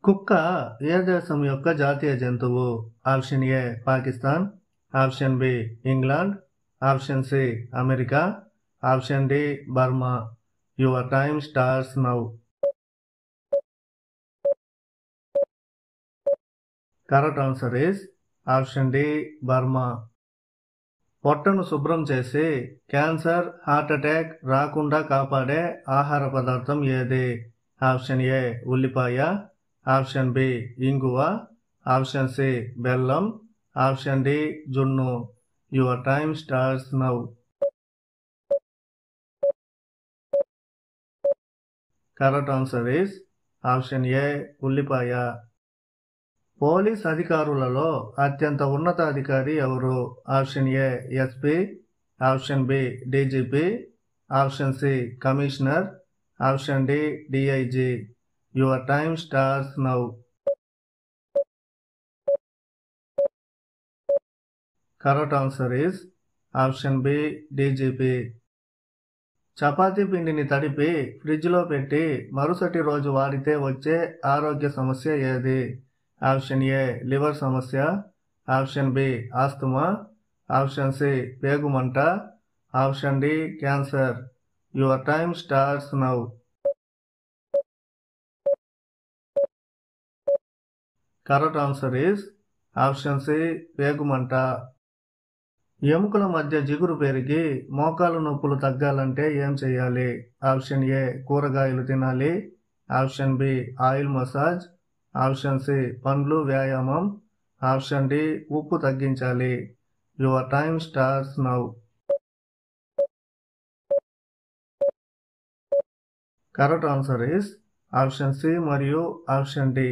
కుక్క ఏ దేశం యొక్క జాతీయ జంతువు? Option A Pakistan, option B England, option C America, option D Burma. Your time starts now. Correct answer is option D Burma. పొట్టను శుభ్రం చేసి క్యాన్సర్, హార్ట్ అటాక్ రాకుండా కాపాడే ఆహార పదార్థం ఏది? ఆప్షన్ ఏ ఉల్లిపాయ, ఆప్షన్ బి ఇంగువ, ఆప్షన్ సి బెల్లం, ఆప్షన్ డి జున్ను. Your time starts now. Correct answer is option A ఉల్లిపాయ. పోలీస్ అధికారులలో అత్యంత ఉన్నతాధికారి ఎవరు? Option A SP, option B DGP, option C commissioner, option D DIG. Your time starts now. Correct answer is option B DGP. Chapati పిండిని తడిపి ఫ్రిడ్జ్లో పెట్టి మరుసటి రోజు వాడితే వచ్చే ఆరోగ్య సమస్య ఏది? ఆప్షన్ ఏ లివర్ సమస్య, option B asthma, option C పేగుమంట, option D cancer. Your time starts now. Correct answer is option C పేగుమంట. ఎముకల మధ్య జిగురు పెరిగి మోకాలు నొప్పులు తగ్గాలంటే ఏం చేయాలి? ఆప్షన్ ఏ కూరగాయలు తినాలి, option B oil massage, option C పండ్లు వ్యాయామం, ఆప్షన్ డి ఉప్పు తగ్గించాలి. Your time starts now. Correct answer is option C మరియు ఆప్షన్ డి.